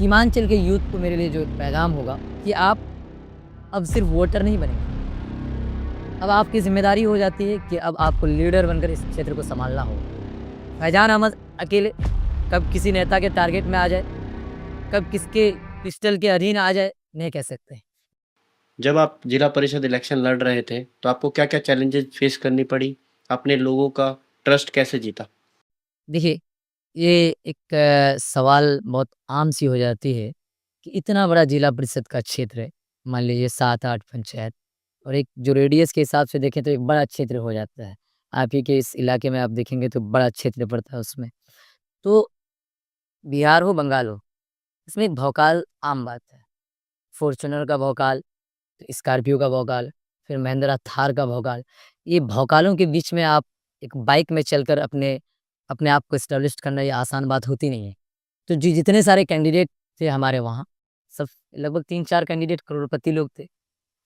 सीमांचल के यूथ को मेरे लिए जो पैगाम होगा कि आप अब सिर्फ वोटर नहीं बनेंगे। अब आपकी ज़िम्मेदारी हो जाती है कि अब आपको लीडर बनकर इस क्षेत्र को सँभालना होगा। फैज़ान अहमद अकेले कब किसी नेता के टारगेट में आ जाए, कब किसके पिस्टल के अधीन आ जाए, नहीं कह सकते। जब आप जिला परिषद इलेक्शन लड़ रहे थे, तो आपको क्या-क्या चैलेंजेस फेस करनी पड़ी? आपने लोगों का ट्रस्ट कैसे जीता? देखिए, ये एक सवाल बहुत आम सी हो जाती है कि इतना बड़ा जिला परिषद का क्षेत्र है, मान लीजिए 7-8 पंचायत और एक जो रेडियस के हिसाब से देखें तो एक बड़ा क्षेत्र हो जाता है। आप ही के इस इलाके में आप देखेंगे तो बड़ा क्षेत्र पड़ता है उसमें। तो बिहार हो, बंगाल हो, इसमें एक भौकाल आम बात है। फॉर्च्यूनर का भौकाल, स्कॉर्पियो का भौकाल, फिर महिंद्रा थार का भौकाल। ये भौकालों के बीच में आप एक बाइक में चलकर अपने अपने आप को एस्टेब्लिश करना ये आसान बात होती नहीं है। तो जितने सारे कैंडिडेट थे हमारे वहाँ, सब लगभग 3-4 कैंडिडेट करोड़पति लोग थे।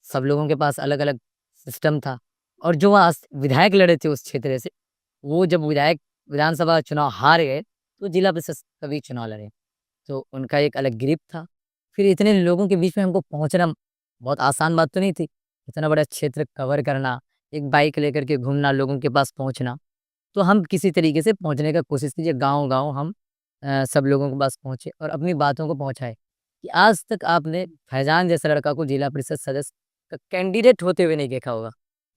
सब लोगों के पास अलग-अलग सिस्टम था और जो वहाँ विधायक लड़े थे उस क्षेत्र से, वो जब विधायक विधानसभा चुनाव हार गए, तो जिला परिषद का भी चुनाव लड़े। तो उनका एक अलग ग्रिप था। फिर इतने लोगों के बीच में हमको पहुँचना बहुत आसान बात तो नहीं थी। इतना बड़ा क्षेत्र कवर करना, एक बाइक लेकर के घूमना, लोगों के पास पहुँचना। तो हम किसी तरीके से पहुँचने का कोशिश कीजिए, गाँव-गाँव हम सब लोगों के पास पहुँचे और अपनी बातों को पहुँचाए कि आज तक आपने फैज़ान जैसा लड़का को जिला परिषद सदस्य का कैंडिडेट होते हुए नहीं देखा होगा।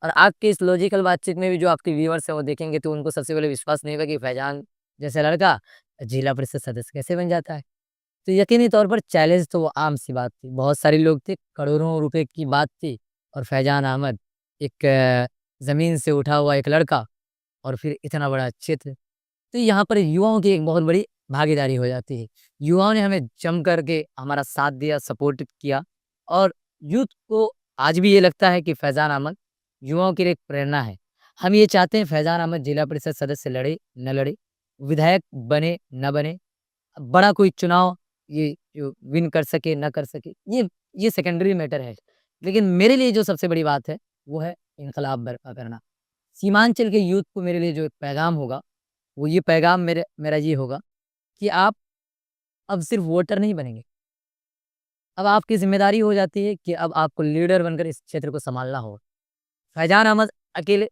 और आपकी इस लॉजिकल बातचीत में भी जो आपके व्यूअर्स हैं वो देखेंगे तो उनको सबसे पहले विश्वास नहीं होगा कि फैज़ान जैसा लड़का जिला परिषद सदस्य कैसे बन जाता है। तो यकीनी तौर पर चैलेंज तो वो आम सी बात थी। बहुत सारे लोग थे, करोड़ों रुपए की बात थी और फैज़ान अहमद एक ज़मीन से उठा हुआ एक लड़का और फिर इतना बड़ा क्षेत्र। तो यहाँ पर युवाओं की एक बहुत बड़ी भागीदारी हो जाती है। युवाओं ने हमें जम कर के हमारा साथ दिया, सपोर्ट किया और यूथ को आज भी ये लगता है कि फैज़ान अहमद युवाओं के लिए एक प्रेरणा है। हम ये चाहते हैं फैज़ान अहमद जिला परिषद सदस्य लड़े, न लड़े, विधायक बने, न बने, बड़ा कोई चुनाव ये जो विन कर सके, ना कर सके, ये सेकेंडरी मैटर है। लेकिन मेरे लिए जो सबसे बड़ी बात है, वो है इन्कलाब बर्पा करना। सीमांचल के यूथ को मेरे लिए जो एक पैगाम होगा, वो ये पैगाम मेरा ये होगा कि आप अब सिर्फ वोटर नहीं बनेंगे। अब आपकी ज़िम्मेदारी हो जाती है कि अब आपको लीडर बनकर इस क्षेत्र को सँभालना होगा। फैज़ान अहमद अकेले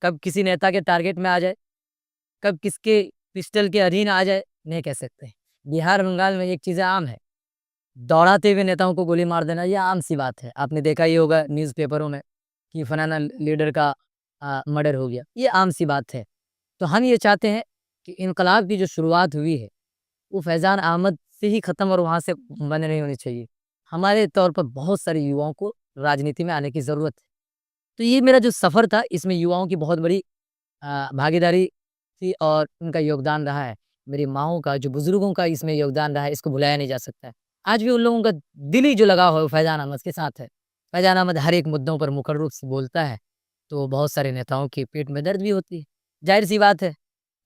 कब किसी नेता के टारगेट में आ जाए, कब किसके पिस्टल के अधीन आ जाए, नहीं कह सकते। बिहार, बंगाल में एक चीज़ें आम है। दौड़ाते हुए नेताओं को गोली मार देना ये आम सी बात है। आपने देखा ही होगा न्यूज़पेपरों में कि फलाना लीडर का मर्डर हो गया, ये आम सी बात है। तो हम ये चाहते हैं कि इनकलाब की जो शुरुआत हुई है, वो फैज़ान अहमद से ही ख़त्म और वहाँ से बंद नहीं होनी चाहिए। हमारे तौर पर बहुत सारे युवाओं को राजनीति में आने की ज़रूरत है। तो ये मेरा जो सफ़र था इसमें युवाओं की बहुत बड़ी भागीदारी थी और उनका योगदान रहा है। मेरी माँओं का, जो बुज़ुर्गों का इसमें योगदान रहा है, इसको भुलाया नहीं जा सकता है। आज भी उन लोगों का दिली जो लगाव है वो फैज़ान अहमद के साथ है। फैज़ान अहमद हर एक मुद्दों पर मुखर रूप से बोलता है, तो बहुत सारे नेताओं के पेट में दर्द भी होती है। ज़ाहिर-सी बात है,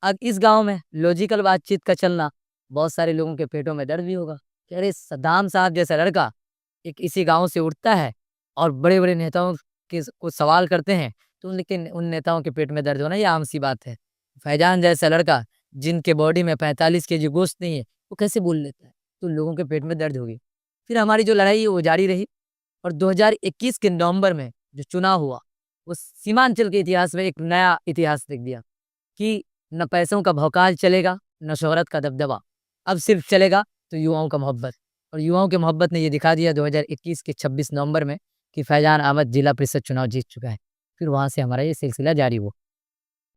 अब इस गाँव में लॉजिकल बातचीत का चलना, बहुत सारे लोगों के पेटों में दर्द भी होगा कि अरे! सद्दाम साहब जैसा लड़का एक इसी गाँव से उठता है और बड़े-बड़े नेताओं के को सवाल करते हैं, तो लेकिन उन नेताओं के पेट में दर्द होना ये आम-सी बात है। फैज़ान जैसा लड़का जिनके बॉडी में 45 केजी गोश्त नहीं है, वो कैसे बोल लेता है? तो लोगों के पेट में दर्द होगी। फिर हमारी जो लड़ाई है वो जारी रही और 2021 के नवंबर में जो चुनाव हुआ, वो सीमांचल के इतिहास में एक नया इतिहास लिख दिया कि न पैसों का भौकाल चलेगा, न शोहरत का दबदबा। अब सिर्फ चलेगा तो युवाओं का मोहब्बत और युवाओं की मोहब्बत ने ये दिखा दिया 2021 के 26 नवंबर में कि फैज़ान अहमद जिला परिषद चुनाव जीत चुका है। फिर वहाँ से हमारा ये सिलसिला जारी हुआ।